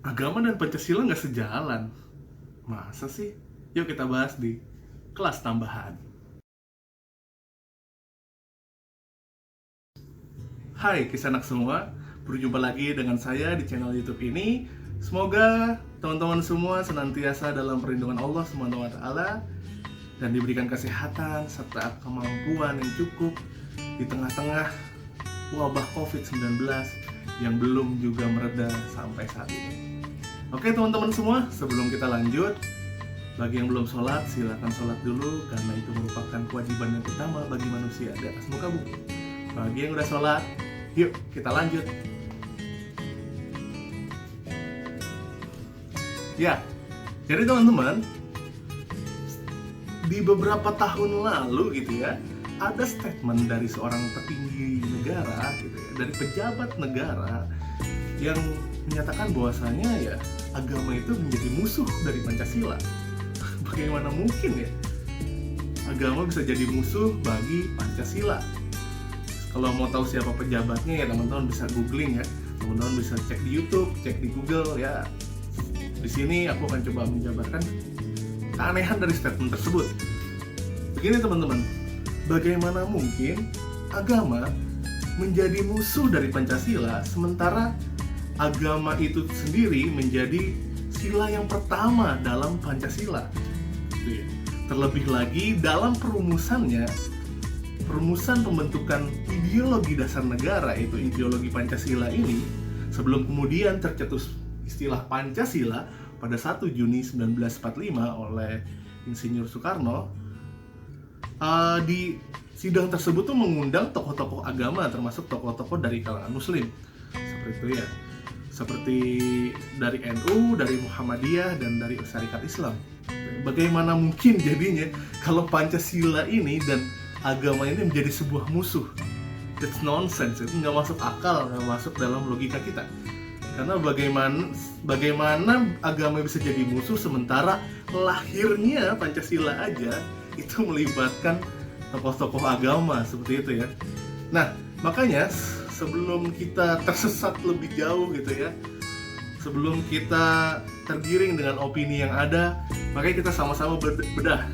Agama dan Pancasila nggak sejalan. Masa sih? Yuk kita bahas di kelas tambahan. Hai Kisanak semua, berjumpa lagi dengan saya di channel YouTube ini. Semoga teman-teman semua senantiasa dalam perlindungan Allah SWT dan diberikan kesehatan serta kemampuan yang cukup di tengah-tengah wabah COVID-19 yang belum juga mereda sampai saat ini. Oke teman-teman semua, sebelum kita lanjut, bagi yang belum sholat, silakan sholat dulu karena itu merupakan kewajiban yang utama bagi manusia di atas muka bumi. Bagi yang udah sholat, yuk kita lanjut. Ya, jadi teman-teman, di beberapa tahun lalu gitu ya, ada statement dari seorang petinggi negara gitu ya, dari pejabat negara yang menyatakan bahwasanya ya agama itu menjadi musuh dari Pancasila. Bagaimana mungkin ya agama bisa jadi musuh bagi Pancasila? Kalau mau tahu siapa pejabatnya ya teman-teman bisa googling ya, teman-teman bisa cek di YouTube, cek di Google ya. Di sini aku akan coba menjabarkan keanehan dari statement tersebut. Begini teman-teman, bagaimana mungkin agama menjadi musuh dari Pancasila sementara agama itu sendiri menjadi sila yang pertama dalam Pancasila. Terlebih lagi dalam perumusannya, perumusan pembentukan ideologi dasar negara, yaitu ideologi Pancasila ini, sebelum kemudian tercetus istilah Pancasila pada 1 Juni 1945 oleh Insinyur Soekarno. Di sidang tersebut tuh mengundang tokoh-tokoh agama, termasuk tokoh-tokoh dari kalangan Muslim, seperti itu ya, seperti dari NU, dari Muhammadiyah, dan dari Syarikat Islam. Bagaimana mungkin jadinya kalau Pancasila ini dan agama ini menjadi sebuah musuh? It's nonsense, itu nggak masuk akal, nggak masuk dalam logika kita. Karena bagaimana agama bisa jadi musuh sementara lahirnya Pancasila aja itu melibatkan tokoh-tokoh agama seperti itu ya. Nah, makanya sebelum kita tersesat lebih jauh gitu ya, sebelum kita tergiring dengan opini yang ada, makanya kita sama-sama bedah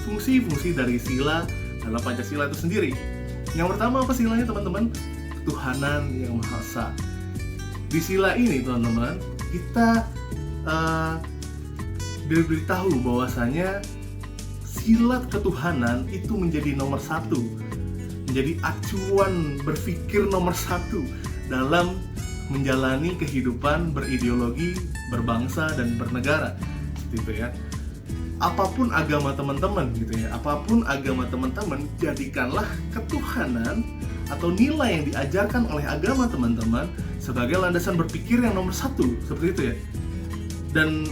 fungsi-fungsi dari sila dalam Pancasila itu sendiri. Yang pertama apa silanya teman-teman? Ketuhanan yang Maha Esa. Di sila ini teman-teman, kita diberitahu bahwasanya sila ketuhanan itu menjadi nomor satu, menjadi acuan berpikir nomor satu dalam menjalani kehidupan berideologi, berbangsa, dan bernegara, seperti itu ya. Apapun agama teman-teman gitu ya, apapun agama teman-teman, jadikanlah ketuhanan atau nilai yang diajarkan oleh agama teman-teman sebagai landasan berpikir yang nomor satu, seperti itu ya. Dan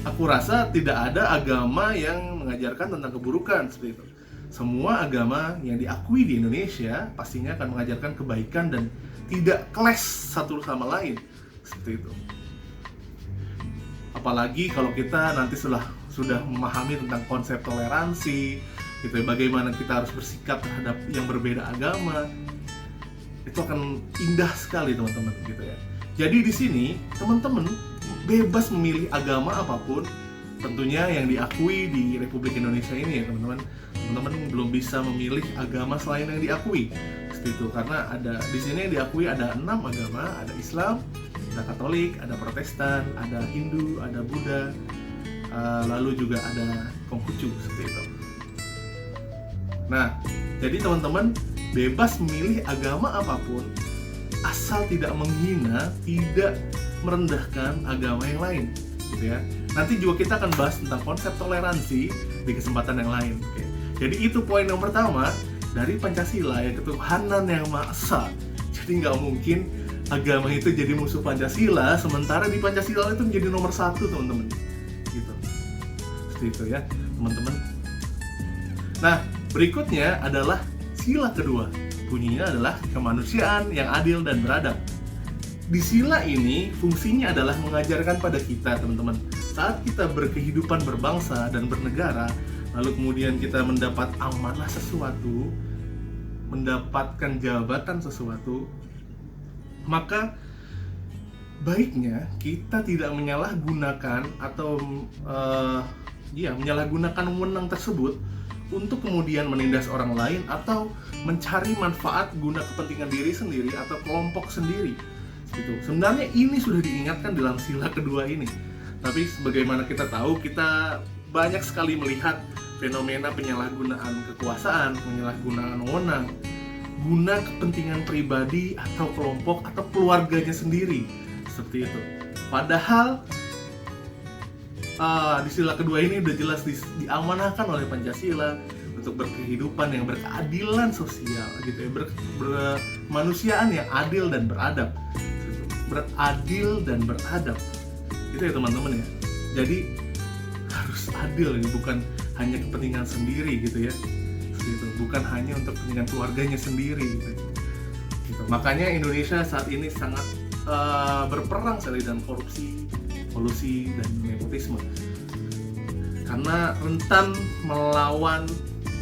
aku rasa tidak ada agama yang mengajarkan tentang keburukan seperti itu. Semua agama yang diakui di Indonesia pastinya akan mengajarkan kebaikan dan tidak clash satu sama lain, seperti itu. Apalagi kalau kita nanti sudah memahami tentang konsep toleransi, gitu ya, bagaimana kita harus bersikap terhadap yang berbeda agama, itu akan indah sekali teman-teman, gitu ya. Jadi di sini teman-teman bebas memilih agama apapun, tentunya yang diakui di Republik Indonesia ini ya teman-teman. Teman-teman belum bisa memilih agama selain yang diakui, seperti itu, karena ada di sini yang diakui ada 6 agama, ada Islam, ada Katolik, ada Protestan, ada Hindu, ada Buddha, lalu juga ada Konghucu, seperti itu. Nah, jadi teman-teman bebas memilih agama apapun asal tidak menghina, tidak merendahkan agama yang lain, gitu ya. Nanti juga kita akan bahas tentang konsep toleransi di kesempatan yang lain. Oke. Jadi itu poin yang pertama dari Pancasila, ya, ketuhanan yang Maha Esa. Jadi nggak mungkin agama itu jadi musuh Pancasila, sementara di Pancasila itu menjadi nomor satu teman-teman. Gitu. Seperti itu ya teman-teman. Nah, berikutnya adalah sila kedua. Bunyinya adalah kemanusiaan yang adil dan beradab. Di sila ini fungsinya adalah mengajarkan pada kita teman-teman, saat kita berkehidupan berbangsa dan bernegara, lalu kemudian kita mendapat amanah sesuatu, mendapatkan jabatan sesuatu, maka baiknya kita tidak menyalahgunakan atau menyalahgunakan wewenang tersebut untuk kemudian menindas orang lain atau mencari manfaat guna kepentingan diri sendiri atau kelompok sendiri. Gitu. Sebenarnya ini sudah diingatkan dalam sila kedua ini. Tapi sebagaimana kita tahu, kita banyak sekali melihat fenomena penyalahgunaan kekuasaan, penyalahgunaan wewenang guna kepentingan pribadi atau kelompok atau keluarganya sendiri, seperti itu. Padahal di sila kedua ini udah jelas diamanahkan oleh Pancasila untuk berkehidupan yang berkeadilan sosial, gitu ya, bermanusiaan yang adil dan beradab, beradil dan beradab, gitu ya teman-teman ya. Jadi harus adil, ya, bukan hanya kepentingan sendiri, gitu ya, gitu. Bukan hanya untuk kepentingan keluarganya sendiri, gitu. Makanya Indonesia saat ini sangat berperang sekali dengan korupsi, kolusi, dan nepotisme, karena rentan melawan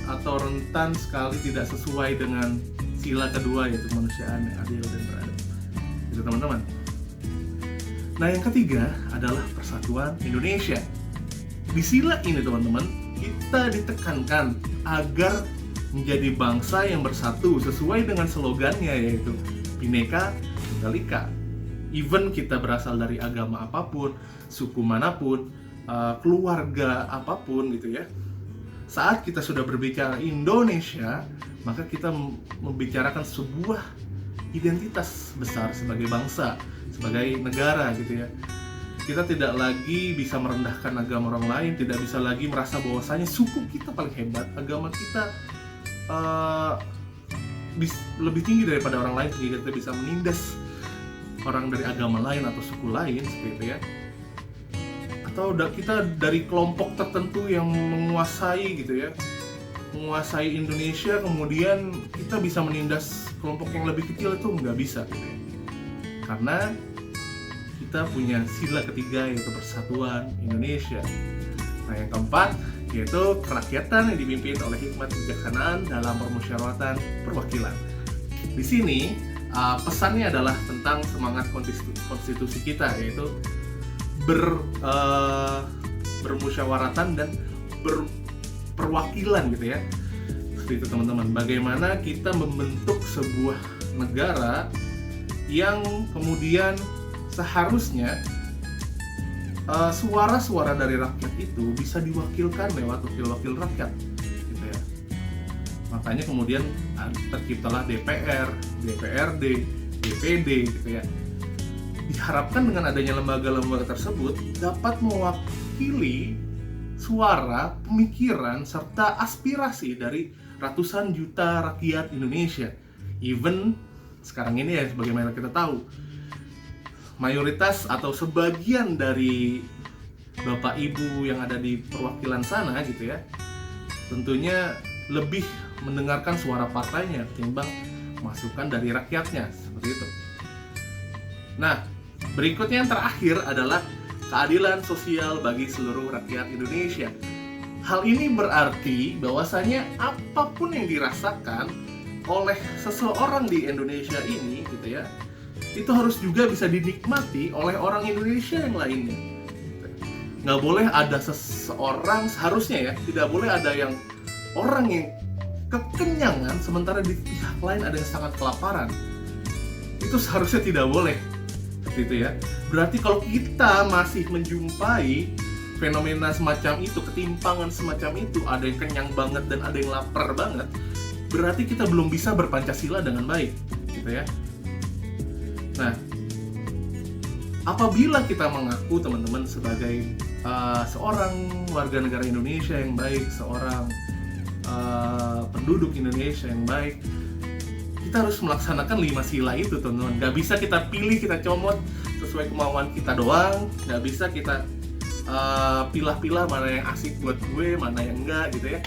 atau rentan sekali tidak sesuai dengan sila kedua, yaitu kemanusiaan yang adil dan beradab, itu teman-teman. Nah, yang ketiga adalah persatuan Indonesia. Di sila ini teman-teman, kita ditekankan agar menjadi bangsa yang bersatu sesuai dengan slogannya, yaitu Bhinneka Tunggal Ika. Even kita berasal dari agama apapun, suku manapun, keluarga apapun, gitu ya. Saat kita sudah berbicara Indonesia, maka kita membicarakan sebuah identitas besar sebagai bangsa, sebagai negara, gitu ya. Kita tidak lagi bisa merendahkan agama orang lain, tidak bisa lagi merasa bahwasanya suku kita paling hebat, agama kita lebih tinggi daripada orang lain sehingga kita bisa menindas orang dari agama lain atau suku lain, seperti itu ya. Atau kita dari kelompok tertentu yang menguasai, gitu ya, menguasai Indonesia, kemudian kita bisa menindas kelompok yang lebih kecil, itu nggak bisa, gitu ya. Karena kita punya sila ketiga, yaitu persatuan Indonesia. Nah, yang keempat yaitu kerakyatan yang dipimpin oleh hikmat kebijaksanaan dalam permusyawaratan perwakilan. Di sini pesannya adalah tentang semangat konstitusi kita, yaitu bermusyawaratan dan berperwakilan, gitu ya. Seperti itu teman-teman. Bagaimana kita membentuk sebuah negara yang kemudian seharusnya suara-suara dari rakyat itu bisa diwakilkan lewat wakil-wakil rakyat, gitu ya. Makanya kemudian terciptalah DPR, DPRD, DPD, gitu ya. Diharapkan dengan adanya lembaga-lembaga tersebut dapat mewakili suara, pemikiran, serta aspirasi dari ratusan juta rakyat Indonesia. Even sekarang ini ya, sebagaimana kita tahu, mayoritas atau sebagian dari bapak ibu yang ada di perwakilan sana, gitu ya, tentunya lebih mendengarkan suara partainya ketimbang masukan dari rakyatnya, seperti itu. Nah, berikutnya yang terakhir adalah keadilan sosial bagi seluruh rakyat Indonesia. Hal ini berarti bahwasanya apapun yang dirasakan oleh seseorang di Indonesia ini, gitu ya, itu harus juga bisa dinikmati oleh orang Indonesia yang lainnya. Nggak boleh ada seseorang, seharusnya ya, tidak boleh ada yang orang yang kekenyangan sementara di pihak lain ada yang sangat kelaparan. Itu seharusnya tidak boleh, gitu ya. Berarti kalau kita masih menjumpai fenomena semacam itu, ketimpangan semacam itu, ada yang kenyang banget dan ada yang lapar banget, berarti kita belum bisa berpancasila dengan baik, gitu ya. Nah, apabila kita mengaku teman-teman sebagai seorang warga negara Indonesia yang baik, seorang penduduk Indonesia yang baik, kita harus melaksanakan 5 sila itu, teman-teman. Gak bisa kita pilih, kita comot sesuai kemauan kita doang. Gak bisa kita pilah-pilah mana yang asik buat gue, mana yang enggak, gitu ya.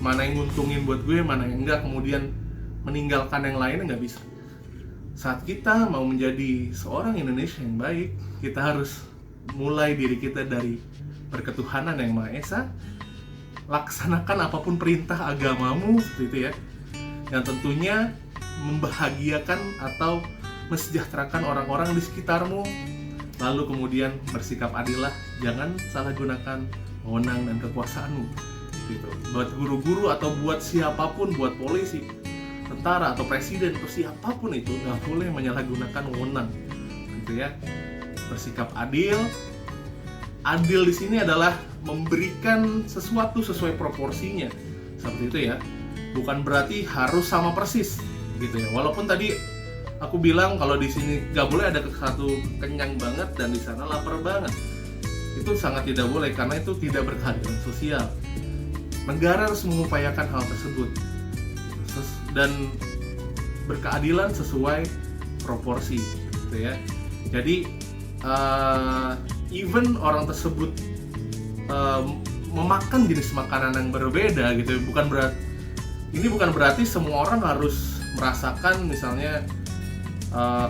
Mana yang nguntungin buat gue, mana yang enggak, kemudian meninggalkan yang lainnya, nggak bisa. Saat kita mau menjadi seorang Indonesia yang baik, kita harus mulai diri kita dari berketuhanan yang Maha Esa. Laksanakan apapun perintah agamamu, gitu ya, yang tentunya membahagiakan atau mensejahterakan orang-orang di sekitarmu. Lalu kemudian bersikap adillah, jangan salah gunakan wewenang dan kekuasaanmu gitu. Buat guru-guru atau buat siapapun, buat polisi, tentara atau presiden atau siapapun itu nggak boleh menyalahgunakan wewenang gitu ya. Bersikap adil. Adil di sini adalah memberikan sesuatu sesuai proporsinya, seperti itu ya. Bukan berarti harus sama persis gitu ya. Walaupun tadi aku bilang kalau di sini nggak boleh ada satu kenyang banget dan di sana lapar banget. Itu sangat tidak boleh karena itu tidak berkeadilan sosial. Negara harus mengupayakan hal tersebut dan berkeadilan sesuai proporsi gitu ya. Jadi even orang tersebut memakan jenis makanan yang berbeda gitu, bukan berarti semua orang harus merasakan misalnya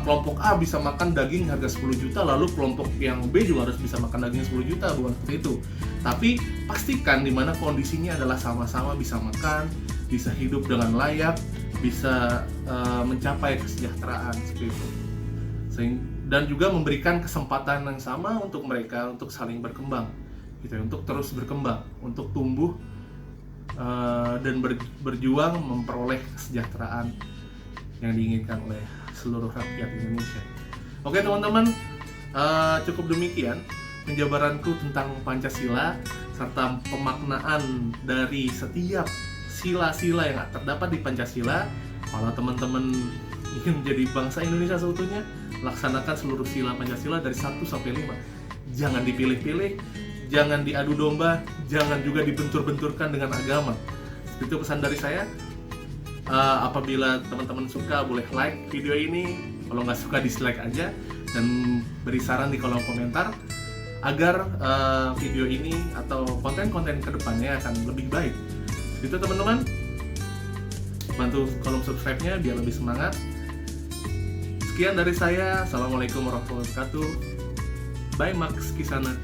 kelompok A bisa makan daging harga 10 juta lalu kelompok yang B juga harus bisa makan daging 10 juta, bukan seperti itu. Tapi pastikan di mana kondisinya adalah sama-sama bisa makan, bisa hidup dengan layak, bisa mencapai kesejahteraan seperti itu. Dan juga memberikan kesempatan yang sama untuk mereka untuk saling berkembang gitu ya, untuk terus berkembang, untuk tumbuh dan berjuang memperoleh kesejahteraan yang diinginkan oleh seluruh rakyat Indonesia. Oke teman-teman, cukup demikian penjabaranku tentang Pancasila serta pemaknaan dari setiap sila-sila yang terdapat di Pancasila. Kalau teman-teman ingin menjadi bangsa Indonesia seutuhnya, laksanakan seluruh sila Pancasila dari 1 sampai 5. Jangan dipilih-pilih, jangan diadu domba, jangan juga dibentur-benturkan dengan agama. Itu pesan dari saya. Apabila teman-teman suka boleh like video ini, kalau nggak suka dislike aja, dan beri saran di kolom komentar agar video ini atau konten-konten kedepannya akan lebih baik. Itu teman-teman, bantu kolom subscribe-nya biar lebih semangat. Sekian dari saya, assalamualaikum warahmatullahi wabarakatuh. Bye Max Kisana.